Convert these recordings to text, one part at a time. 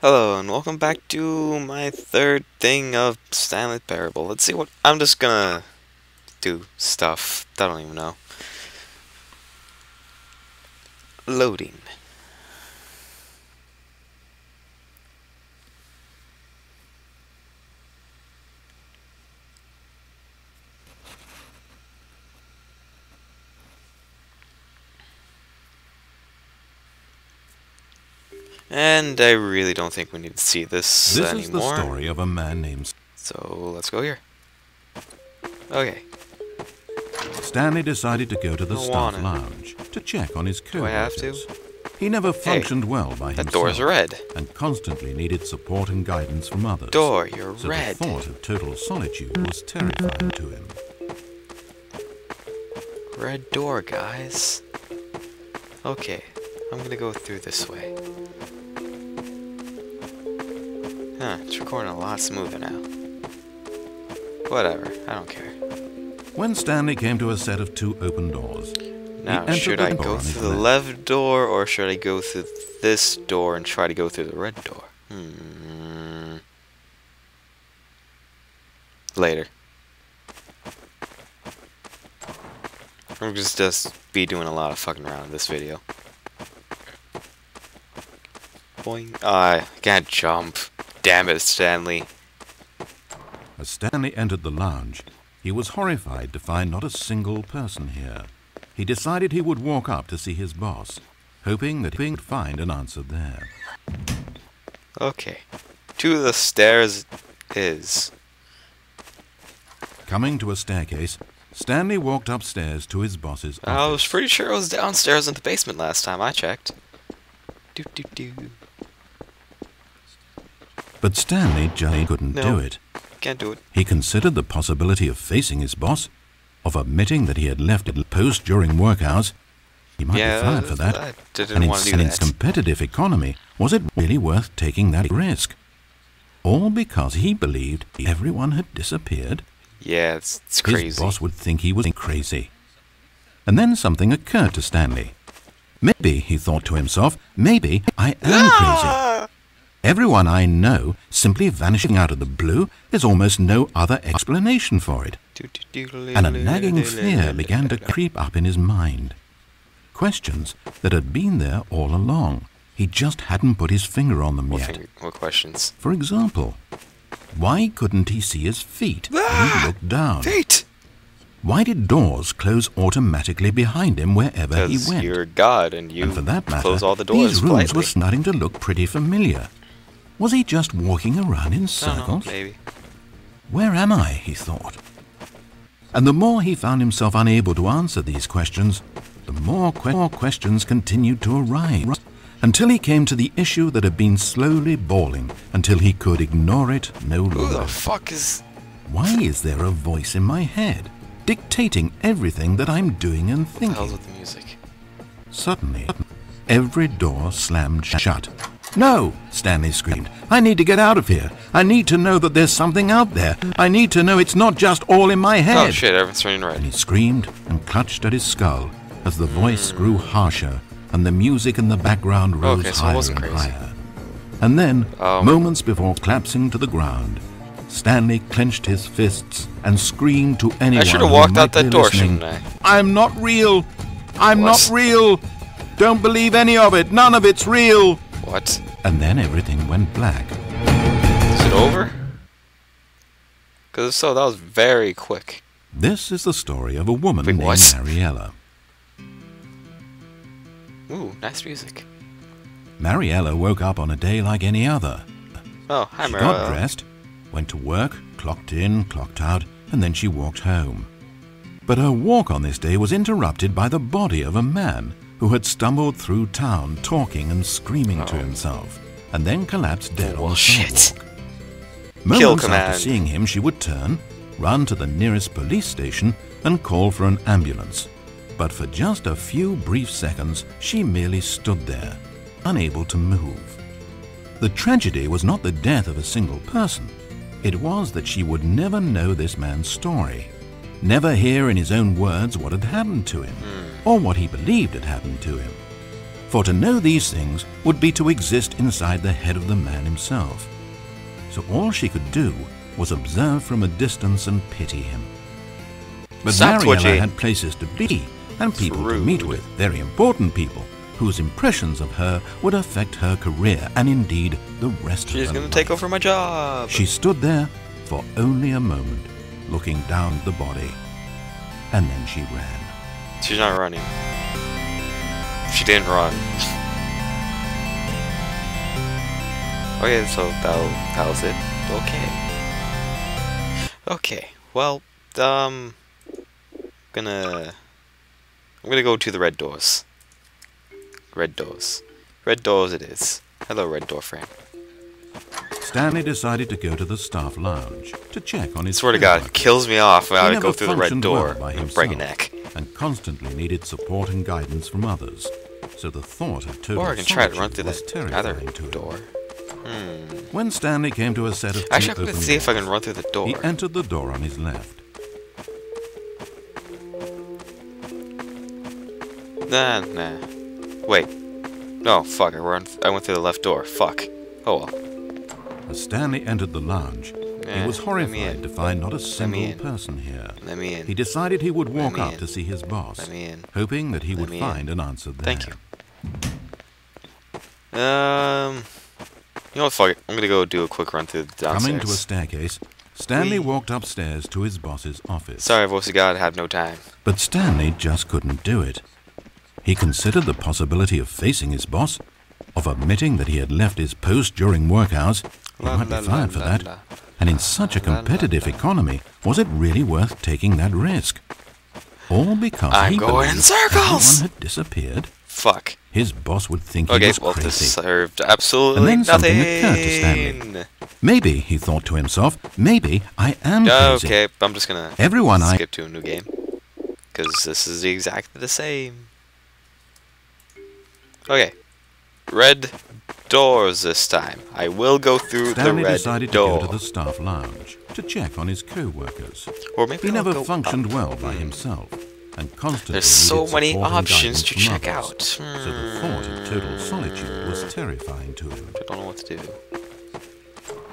Hello and welcome back to my third thing of Stanley Parable. Let's see what I'm just gonna do stuff. I don't even know. Loading. And I really don't think we need to see this anymore. This is the story of a man named... So let's go here. Okay. Stanley decided to go to the staff lounge to check on his coworkers. Do I have to? He never functioned well by himself. That door's red. And constantly needed support and guidance from others. Door, you're so red. The thought of total solitude was terrifying to him. Red door, guys. Okay, I'm gonna go through this way. Huh, it's recording a lot smoother now. Whatever, I don't care. When Stanley came to a set of two open doors, now, should I go through the left door, or should I go through this door and try to go through the red door? Later. I'm just be doing a lot of fucking around in this video. Boing. I can't jump. Damn it, Stanley. As Stanley entered the lounge, he was horrified to find not a single person here. He decided he would walk up to see his boss, hoping that he would find an answer there. Okay. To the stairs is. Coming to a staircase, Stanley walked upstairs to his boss's office. I was pretty sure it was downstairs in the basement last time I checked. But Stanley just couldn't do it. Can't do it. He considered the possibility of facing his boss, of admitting that he had left it post during work hours. He might be fired for that. And in its competitive economy, was it really worth taking that risk? All because he believed everyone had disappeared? Yeah, it's crazy. His boss would think he was crazy. And then something occurred to Stanley. Maybe, he thought to himself, maybe I am crazy. Everyone I know simply vanishing out of the blue, there's almost no other explanation for it. And a nagging fear began to creep up in his mind. Questions that had been there all along. He just hadn't put his finger on them yet. What questions? For example, why couldn't he see his feet when he looked down? Feet! Why did doors close automatically behind him wherever he went? You're God and you for that matter, close all the doors these rooms politely. were starting to look pretty familiar. Was he just walking around in circles? Maybe. Where am I, he thought. And the more he found himself unable to answer these questions, the more questions continued to arise, until he came to the issue that had been slowly boiling, until he could ignore it no longer. Who the fuck is... Why is there a voice in my head, dictating everything that I'm doing and thinking? What the hell's with the music? Suddenly, every door slammed shut. No, Stanley screamed. I need to get out of here. I need to know that there's something out there. I need to know it's not just all in my head. Oh shit, everything's turning red. And he screamed and clutched at his skull as the voice grew harsher and the music in the background rose higher and higher. And then, moments before collapsing to the ground, Stanley clenched his fists and screamed to anyone I should have walked out that door, shouldn't I? I'm not real. I'm not real. Don't believe any of it. None of it's real. What? And then everything went black. Is it over? Because if so, that was very quick. This is the story of a woman named Mariella. Ooh, nice music. Mariella woke up on a day like any other. Oh, hi, Mariella. She got dressed, went to work, clocked in, clocked out, and then she walked home. But her walk on this day was interrupted by the body of a man who had stumbled through town talking and screaming to himself, and then collapsed dead on the sidewalk. Moments after seeing him, she would turn, run to the nearest police station, and call for an ambulance. But for just a few brief seconds, she merely stood there, unable to move. The tragedy was not the death of a single person. It was that she would never know this man's story, never hear in his own words what had happened to him, or what he believed had happened to him. for to know these things would be to exist inside the head of the man himself. So all she could do was observe from a distance and pity him. But Stop Mariella twitching. had places to be and people to rude. meet with, very important people, whose impressions of her would affect her career and indeed the rest of her She's gonna life. take over my job. She stood there for only a moment, looking down at the body, and then she ran. She's not running. She didn't run. Okay, so that was it. Okay. Well, I'm gonna go to the red doors. Red doors it is. Hello, red door friend. Stanley decided to go to the staff lounge to check on his Swear to God, it co-workers. kills me off when He I never go through the red functioned door. well by and break a himself, neck. and constantly needed support and guidance from others. So the thought of total Or I can try to run solitude through was the other terrifying to him. door. When Stanley came to a set of two Actually, I'm open gonna see if I doors, can run through the door. he entered the door on his left. Nah. Wait. No, fuck. I went through the left door. Fuck. Oh well. As Stanley entered the lounge, he was let me horrified in. to find not a single in. person here. Let me in. He decided he would walk me up in. to see his boss, Let me in. hoping that he Let would me find in. an answer there. Thank you. You know what? Fuck it. I'm gonna go do a quick run through the downstairs. Coming to a staircase, Stanley Whee! walked upstairs to his boss's office. Sorry, voice of God, I have no time. But Stanley just couldn't do it. He considered the possibility of facing his boss, of admitting that he had left his post during work hours. He La might be la fired for la that. la. And in such a La la competitive la. economy, was it really worth taking that risk? All because I'm he going in believed circles! everyone had disappeared. Fuck. His boss would think he Okay, was well, this crazy. served absolutely And then nothing. something occurred to Stanley. Maybe, he thought to himself, maybe I am crazy. Okay, I'm just gonna Everyone skip to a new game. Because this is exactly the same. Okay. Red doors this time. I will go through Stanley the red decided door. to go to the staff lounge to check on his co-workers. Or maybe He I'll never go functioned up. well by himself, and constantly There's so needed many support and options guidance to from check others. out. So the thought of total solitude was terrifying to him. I don't know what to do.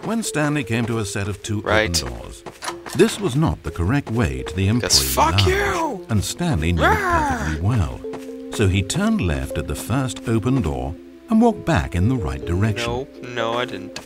When Stanley came to a set of two Right. open doors, this was not the correct way to the employee fuck lounge, you! and Stanley knew it perfectly well. So he turned left at the first open door and walked back in the right direction. No, I didn't.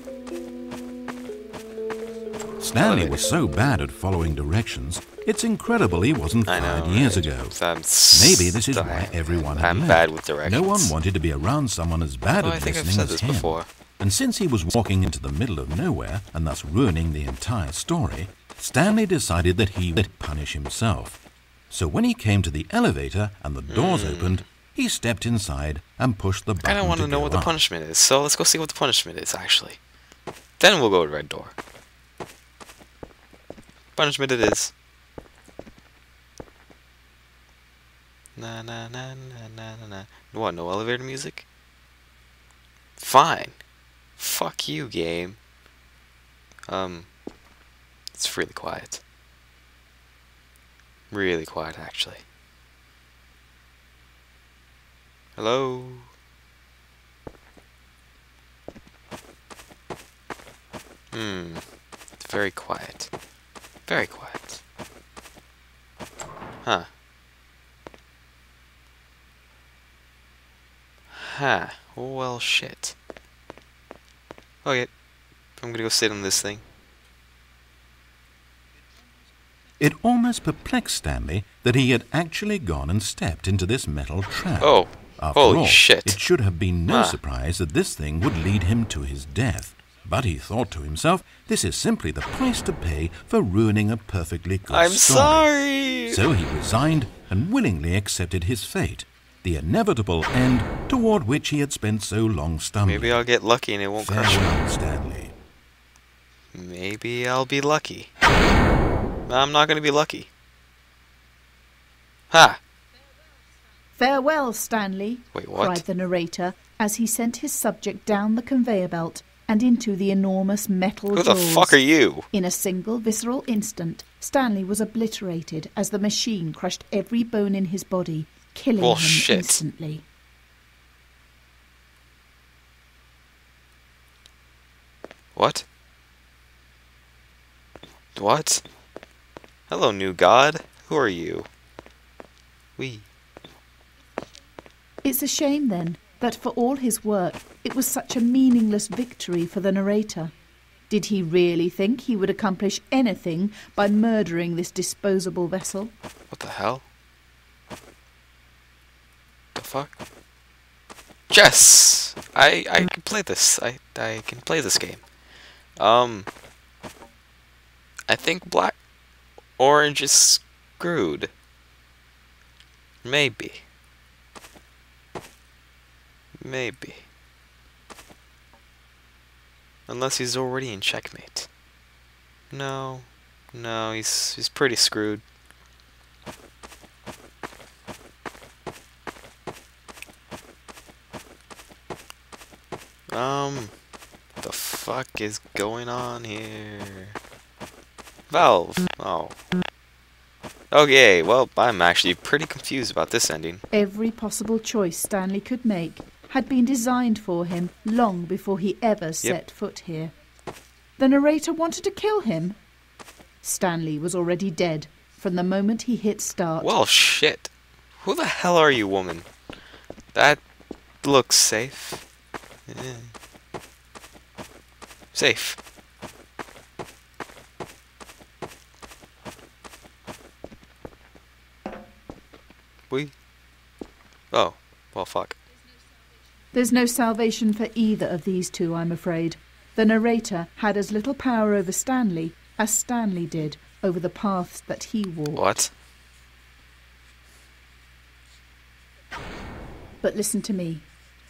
Stanley Elevator. was so bad at following directions, it's incredible he wasn't I fired know. years right? ago. I'm Maybe this is why everyone had I'm left. bad with directions. No one wanted to be around someone as bad Oh, at I think I've listening said as this him. before. And since he was walking into the middle of nowhere and thus ruining the entire story, Stanley decided that he would punish himself. So when he came to the elevator and the doors opened, he stepped inside and pushed the button I don't want to know go what the up. punishment is, so let's go see what the punishment is, actually. Then we'll go to red door. Punishment it is. Na na na na na na na. What, no elevator music? Fine. Fuck you, game. It's really quiet. Really quiet, actually. Hello? It's very quiet. Very quiet. Huh. Huh. Well, shit. Okay. I'm gonna go sit on this thing. It almost perplexed Stanley that he had actually gone and stepped into this metal trap. Oh. After Holy all, shit. it should have been no Huh. surprise that this thing would lead him to his death. But he thought to himself, this is simply the price to pay for ruining a perfectly good I'm story. sorry! So he resigned and willingly accepted his fate, the inevitable end toward which he had spent so long stumbling. Maybe I'll get lucky and it won't crush me. Farewell, Stanley. Maybe I'll be lucky. I'm not gonna be lucky. Ha! Farewell, Stanley, Wait, what? cried the narrator as he sent his subject down the conveyor belt and into the enormous metal Who the jaws. fuck are you? In a single visceral instant, Stanley was obliterated as the machine crushed every bone in his body, killing Well, him shit. instantly. What? What? Hello, new god. Who are you? We. It's a shame, then, that for all his work, it was such a meaningless victory for the narrator. Did he really think he would accomplish anything by murdering this disposable vessel? What the hell? The fuck? Yes! I can play this. I can play this game. I think orange is screwed. Maybe. Maybe. Unless he's already in checkmate. No. No, he's pretty screwed. What the fuck is going on here? Valve. Oh. Okay, well, I'm actually pretty confused about this ending. Every possible choice Stanley could make had been designed for him long before he ever set foot here. The narrator wanted to kill him. Stanley was already dead from the moment he hit start. Well, shit. Who the hell are you, woman? That looks safe. Yeah. Safe. Oh, well, fuck. There's no salvation for either of these two, I'm afraid. The narrator had as little power over Stanley as Stanley did over the paths that he walked. What? But listen to me.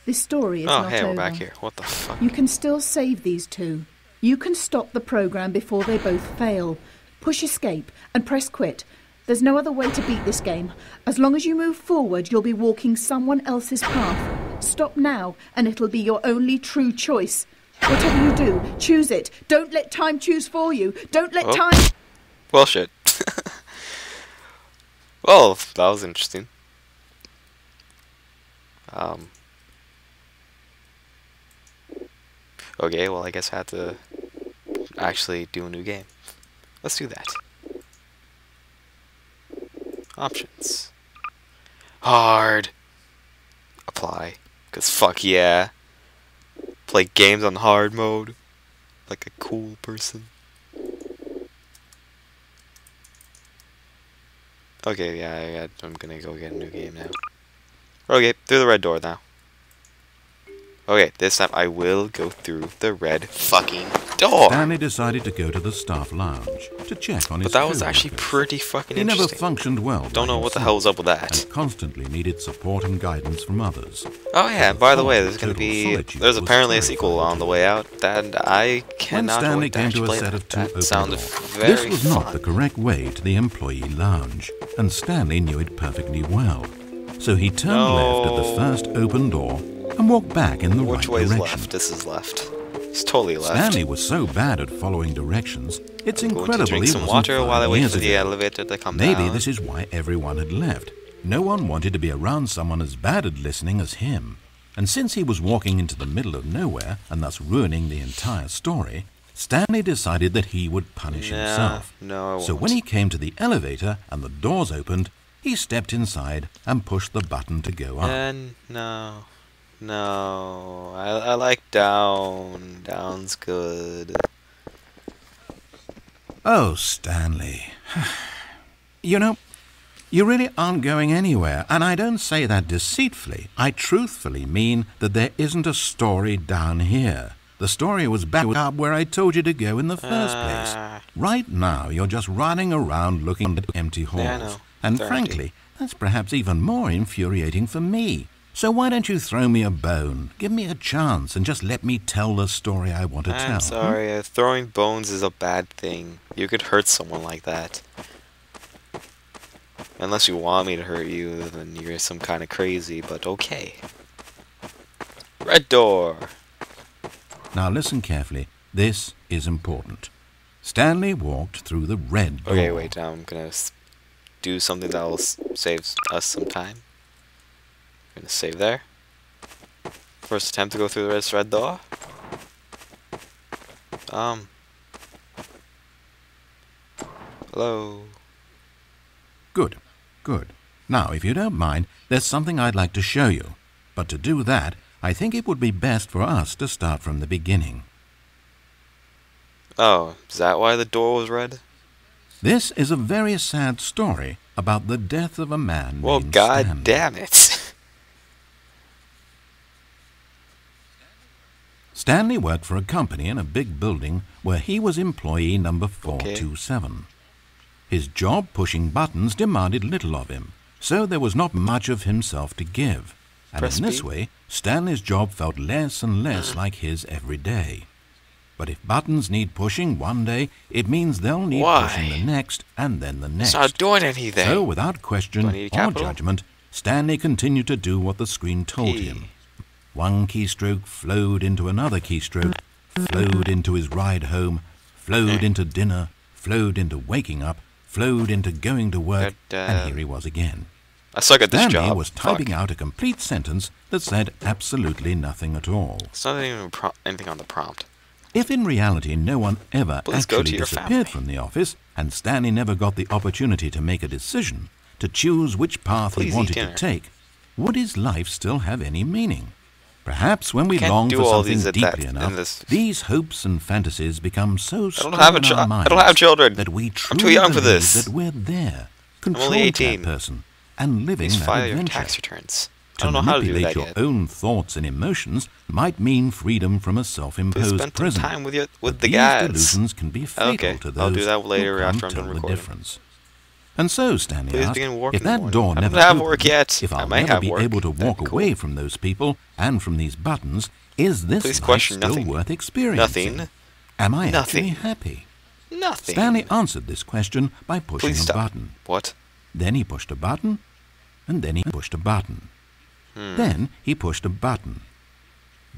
This story is not hey, over. we're back here. What the fuck? You can still save these two. You can stop the program before they both fail. Push escape and press quit. There's no other way to beat this game. As long as you move forward, you'll be walking someone else's path. Stop now, and it'll be your only true choice. Whatever you do, choose it. Don't let time choose for you. Don't let time... Well, shit. Well, that was interesting. Okay, well, I guess I have to actually do a new game. Let's do that. Options. Hard. Apply. Because fuck yeah. Play games on hard mode. Like a cool person. Okay, yeah, I'm gonna go get a new game now. Okay, through the red door now. Okay, this time I will go through the red fucking door. Stanley decided to go to the staff lounge to check on his But that was co-workers. actually pretty fucking He never interesting. functioned well. Don't know what the hell was up with that. And constantly needed support and guidance from others. Oh yeah, and by the way, there's Total there's solitude apparently a was sequel terrifying on the to way out, and I When cannot Stanley wait to came actually to a play set that. of two That open sounded doors, very this was fun. not the correct way to the employee lounge, and Stanley knew it perfectly well. So he turned left at the first open door and walked back in the Which right way is direction. left? This is left. It's totally left. Stanley was so bad at following directions, it's I'm going to incredible drink he some wasn't water 5 while I wait years for the ago. elevator to come Maybe down. this is why everyone had left. No one wanted to be around someone as bad at listening as him. And since he was walking into the middle of nowhere and thus ruining the entire story, Stanley decided that he would punish himself. No, I So won't. when he came to the elevator and the doors opened, he stepped inside and pushed the button to go up. No. I like down. Down's good. Oh, Stanley. You know, you really aren't going anywhere, and I don't say that deceitfully. I truthfully mean that there isn't a story down here. The story was back up where I told you to go in the first place. Right now, you're just running around looking at empty halls. Yeah, I know. And They're frankly, empty. that's perhaps even more infuriating for me. So why don't you throw me a bone, give me a chance, and just let me tell the story I want to tell? I'm sorry, throwing bones is a bad thing. You could hurt someone like that. Unless you want me to hurt you, then you're some kind of crazy, but okay. Red door. Now listen carefully. This is important. Stanley walked through the red door. Okay, wait, now I'm gonna do something that will save us some time. I'm gonna save there. First attempt to go through this red door. Hello. Good, good. Now, if you don't mind, there's something I'd like to show you. But to do that, I think it would be best for us to start from the beginning. Oh, is that why the door was red? This is a very sad story about the death of a man Well, named god Stanley. damn it. Stanley worked for a company in a big building where he was employee number 427. His job pushing buttons demanded little of him, so there was not much of himself to give. And Press in this B. way, Stanley's job felt less and less like his every day. But if buttons need pushing one day, it means they'll need Why? pushing the next and then the next. It's not doing anything. So, without Do question I need a or capital? judgment, Stanley continued to do what the screen told P. him. One keystroke flowed into another keystroke, flowed into his ride home, flowed into dinner, flowed into waking up, flowed into going to work, and here he was again. I suck at this Stanley job. was typing Fuck. out a complete sentence that said absolutely nothing at all. It's not even anything on the prompt. If in reality no one ever Please go to actually your disappeared family. from the office, and Stanley never got the opportunity to make a decision, to choose which path Please he wanted eat to dinner. take, would his life still have any meaning? Perhaps when we Can't long do for all something these at deeply that- in enough, this- these hopes and fantasies become so strong don't have a in chi- our I minds don't have children. that we I'm truly too young for believe this. that we're there, only controlling 18. that person, and living Please that file your adventure. tax returns. I To don't know how to do manipulate that your yet. own thoughts and emotions might mean freedom from a Please self-imposed spend some prison. time with But the these guys. delusions can be fatal Okay, to those I'll do that later who can't after I'm done tell the recording. difference. And so Stanley Please asked, begin work if in the that morning. door I never don't have opened, work yet. if I I'll may never have be work. able to That'd walk be cool. away from those people and from these buttons, is this Please life question still nothing. worth experiencing? Nothing. Am I Nothing. actually happy? Nothing. Stanley answered this question by pushing Please a stop. button. What? Then he pushed a button, and then he pushed a button. Then he pushed a button.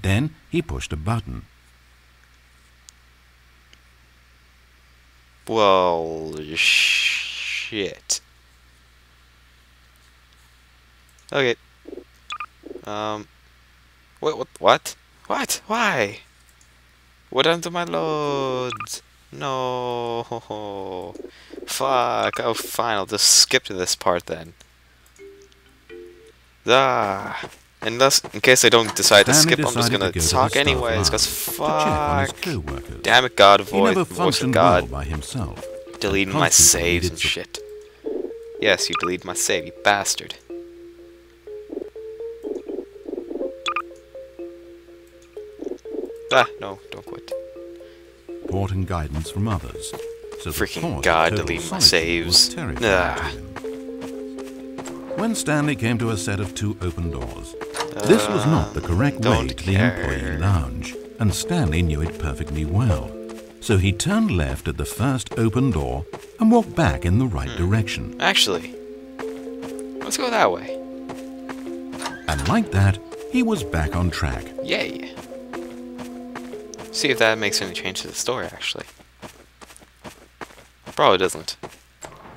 Then he pushed a button. Well, shit. Okay. What? What? Why? What happened to my loads? No. Fuck. Oh, fine. I'll just skip to this part then. Ah. Unless, in case I don't decide to Stanley skip, I'm just decided gonna to go to talk the staff anyways, lounge cause to check on his fuck. co-workers. Damn it, God, He never voice of functioned well God. by himself. Deleting and my constantly saves needed and support. shit. Yes, you deleted my save, you bastard. Ah, no, don't quit. Support and guidance from others. So the Freaking thought of God, total deleting my solitude was saves. terrifying Ah. to him. When Stanley came to a set of 2 open doors, this was not the correct way don't to the care. employee lounge, and Stanley knew it perfectly well. So he turned left at the first open door and walked back in the right direction. Actually, let's go that way. And like that, he was back on track. Yay. See if that makes any change to the story, actually. Probably doesn't.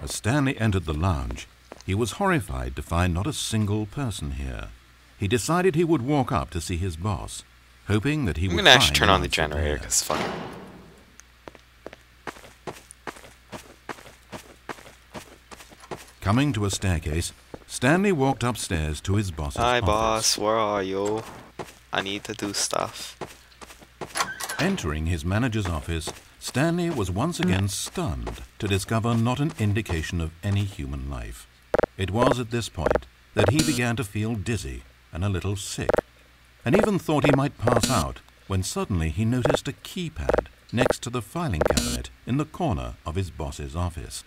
As Stanley entered the lounge, he was horrified to find not a single person here. He decided he would walk up to see his boss, hoping that he I'm would gonna actually find turn an on the answer generator, there. because fuck. Coming to a staircase, Stanley walked upstairs to his boss's Hi, office. boss, where are you? I need to do stuff. Entering his manager's office, Stanley was once again stunned to discover not an indication of any human life. It was at this point that he began to feel dizzy and a little sick, and even thought he might pass out when suddenly he noticed a keypad next to the filing cabinet in the corner of his boss's office.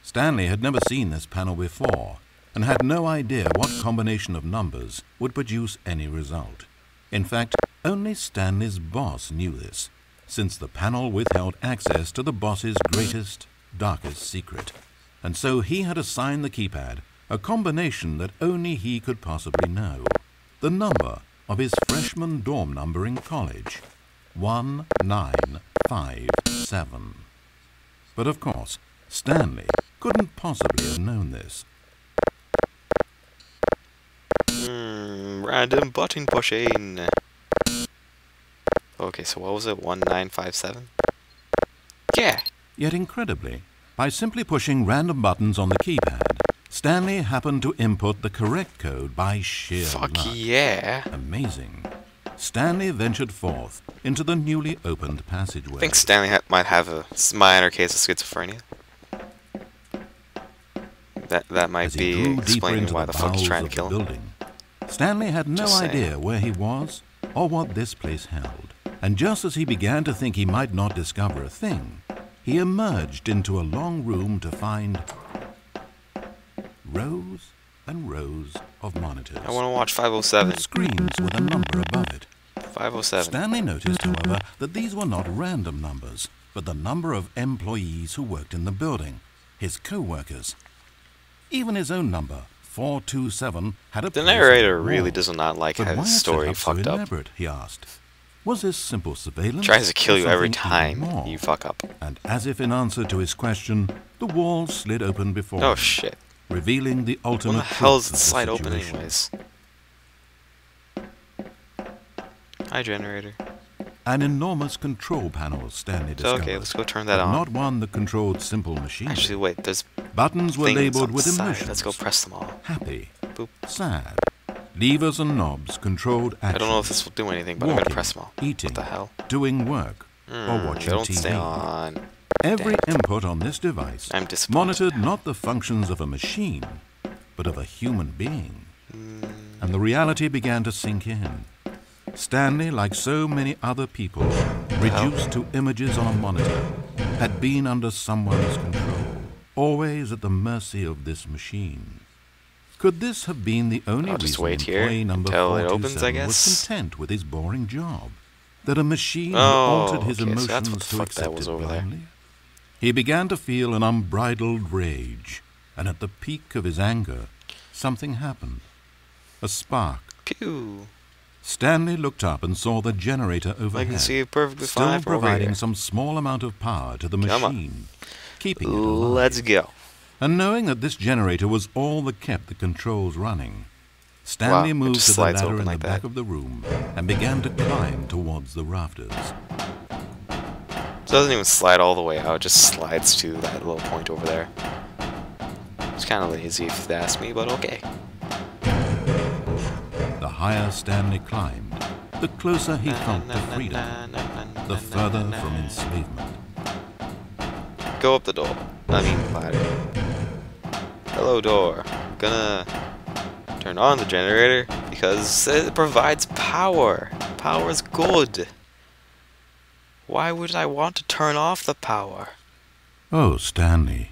Stanley had never seen this panel before and had no idea what combination of numbers would produce any result. In fact, only Stanley's boss knew this, since the panel withheld access to the boss's greatest, darkest secret. And so he had assigned the keypad a combination that only he could possibly know. The number of his freshman dorm number in college. 1957. But of course, Stanley couldn't possibly have known this. Random button pushing. Okay, so what was it? 1957? Yeah. Yet incredibly, by simply pushing random buttons on the keypad, Stanley happened to input the correct code by sheer Fuck luck. yeah. Amazing. Stanley ventured forth into the newly opened passageway. I think Stanley might have a minor case of schizophrenia. That might be explaining why the fuck he's trying to kill him. Building, Stanley had no idea where he was or what this place held. And just as he began to think he might not discover a thing, he emerged into a long room to find rows and rows of monitors. I want to watch 507. And screens with a number above it. 507. Stanley noticed, however, that these were not random numbers, but the number of employees who worked in the building, his co-workers. Even his own number, 427, had a The place narrator on the really wall. does not like But how why his is story it fucked so up. elaborate, he asked. Was this simple surveillance? Tries to kill or you every something time even more? you fuck up. And as if in answer to his question, the wall slid open before Oh him, shit. revealing the ultimate When the hell truth does of it the slide open situation. anyways? Hi, generator. An enormous control panel Stanley So, discovered. okay, let's go turn that but on. not one that controlled simple machines. Actually, wait, there's Buttons were things labeled on with the side. emotions. Let's go press them all. Happy, Boop. sad. Levers and knobs controlled action. I don't know if this will do anything, but I'm gonna press them all. Eating, What the hell? doing work, or watching They don't TV. stay on. Every Damn it. input on this device I'm disappointed. monitored not the functions of a machine, but of a human being. And the reality began to sink in. Stanley, like so many other people, reduced to images on a monitor, had been under someone's control, always at the mercy of this machine. Could this have been the only I'll just reason wait here employee number until it 427 opens, I guess. was content with his boring job? That a machine had Oh, altered his okay, so emotions that's what the to fuck that accept was it over there. blindly? He began to feel an unbridled rage, and at the peak of his anger, something happened. A spark. Pew. Stanley looked up and saw the generator I overhead, can see it perfectly still fine from over providing here. some small amount of power to the Come on. machine, keeping it alive. Let's go. And knowing that this generator was all that kept the controls running, Stanley Wow, it moved just to the slides ladder open in like the back that. of the room and began to climb towards the rafters. It doesn't even slide all the way out, it just slides to that little point over there. It's kind of lazy if you ask me, but okay. The higher Stanley climbed, the closer he felt to freedom, the further from enslavement. Go up the door. I mean ladder. Hello door. Gonna turn on the generator because it provides power. Power is good. Why would I want to turn off the power? Oh, Stanley,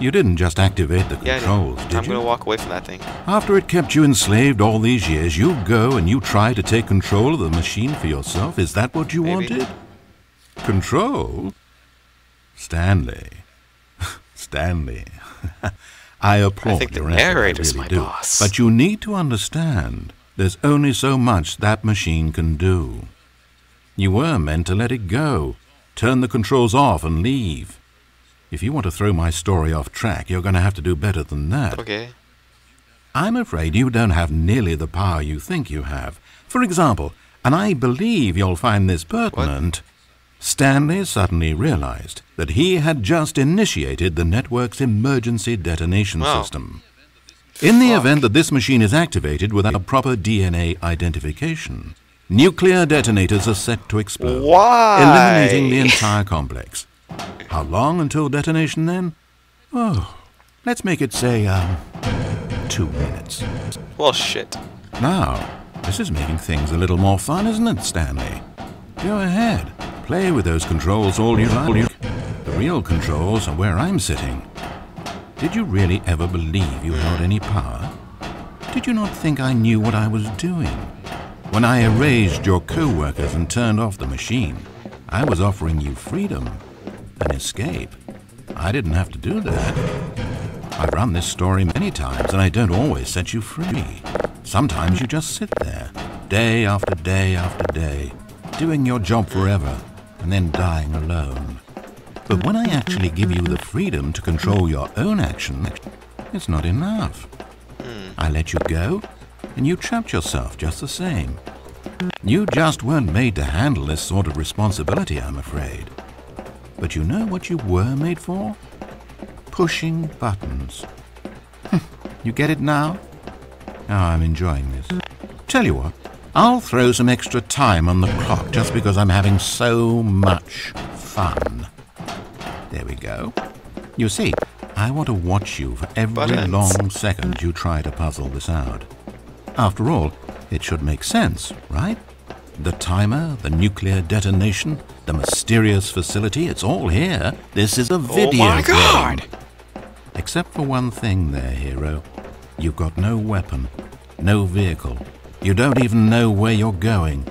you didn't just activate the Yeah, controls, I'm did you? gonna walk away from that thing. After it kept you enslaved all these years, you go and you try to take control of the machine for yourself? Is that what you Maybe. wanted? Control? Stanley. Stanley. I applaud I think the your effort, I narrator's really my do. boss. But you need to understand, there's only so much that machine can do. You were meant to let it go, turn the controls off and leave. If you want to throw my story off track, you're going to have to do better than that. Okay. I'm afraid you don't have nearly the power you think you have. For example, and I believe you'll find this pertinent, Stanley suddenly realized that he had just initiated the network's emergency detonation Wow. system. In the Fuck. event that this machine is activated without a proper DNA identification, nuclear detonators are set to explode, Why? eliminating the entire complex. How long until detonation then? Oh, let's make it say, 2 minutes. Well, shit. Now, this is making things a little more fun, isn't it, Stanley? Go ahead, play with those controls all you like. The real controls are where I'm sitting. Did you really ever believe you held any power? Did you not think I knew what I was doing? When I erased your co-workers and turned off the machine, I was offering you freedom, an escape. I didn't have to do that. I've run this story many times, and I don't always set you free. Sometimes you just sit there, day after day after day, doing your job forever, and then dying alone. But when I actually give you the freedom to control your own action, it's not enough. I let you go, and you trapped yourself just the same. You just weren't made to handle this sort of responsibility, I'm afraid. But you know what you were made for? Pushing buttons. You get it now? Oh, I'm enjoying this. Tell you what, I'll throw some extra time on the clock just because I'm having so much fun. There we go. You see, I want to watch you for every long second you try to puzzle this out. After all, it should make sense, right? The timer, the nuclear detonation, the mysterious facility, it's all here. This is a video Oh my God! game. Except for one thing there, hero. You've got no weapon, no vehicle. You don't even know where you're going.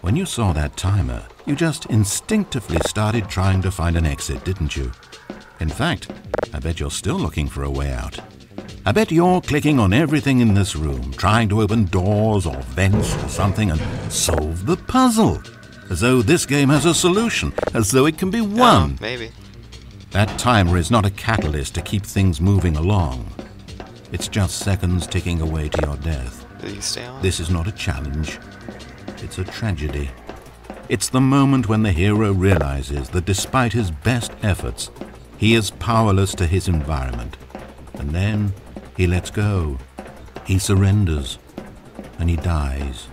When you saw that timer, you just instinctively started trying to find an exit, didn't you? In fact, I bet you're still looking for a way out. I bet you're clicking on everything in this room, trying to open doors or vents or something and solve the puzzle. As though this game has a solution, as though it can be won. Maybe. That timer is not a catalyst to keep things moving along. It's just seconds ticking away to your death. Will you stay on? This is not a challenge. It's a tragedy. It's the moment when the hero realizes that despite his best efforts, he is powerless to his environment. And then he lets go. He surrenders. And he dies.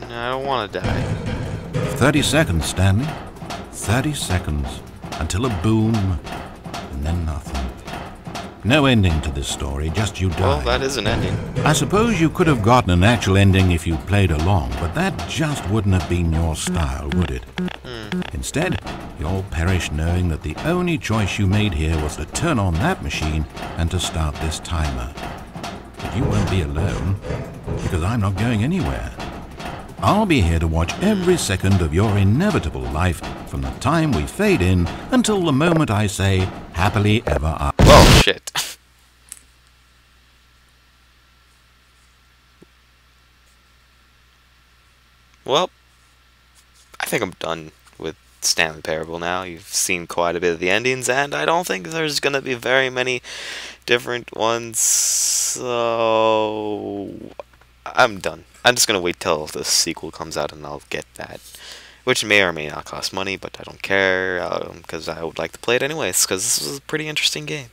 I don't want to die. 30 seconds, Stanley. 30 seconds. Until a boom, and then nothing. No ending to this story, just you die. Well, that is an ending. I suppose you could have gotten an actual ending if you played along, but that just wouldn't have been your style, would it? Instead, you'll perish knowing that the only choice you made here was to turn on that machine and to start this timer. But you won't be alone, because I'm not going anywhere. I'll be here to watch every second of your inevitable life from the time we fade in until the moment I say, happily ever after. Well, shit. Well, I think I'm done with Stanley Parable now. You've seen quite a bit of the endings, and I don't think there's going to be very many different ones, so I'm done. I'm just going to wait till the sequel comes out and I'll get that. Which may or may not cost money, but I don't care, because I would like to play it anyways, because this is a pretty interesting game.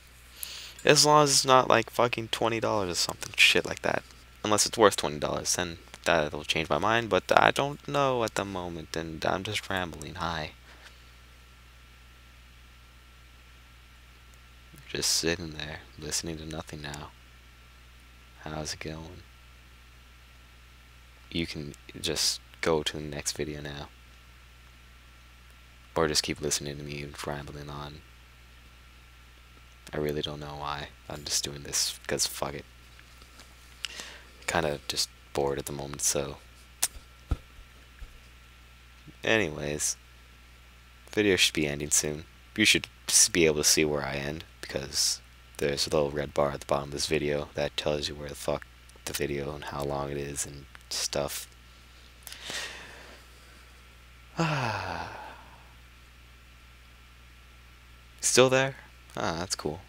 As long as it's not like fucking $20 or something, shit like that. Unless it's worth $20, then that'll change my mind, but I don't know at the moment, and I'm just rambling. Hi. Just sitting there, listening to nothing now. How's it going? You can just go to the next video now. Or just keep listening to me rambling on. I really don't know why. I'm just doing this because fuck it. Kinda just bored at the moment, so. Anyways. Video should be ending soon. You should be able to see where I end, because there's a little red bar at the bottom of this video that tells you where the fuck the video and how long it is and stuff. Still there? Ah, that's cool.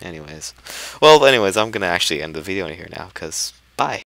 Anyways. Well, anyways, I'm gonna actually end the video here now, because bye.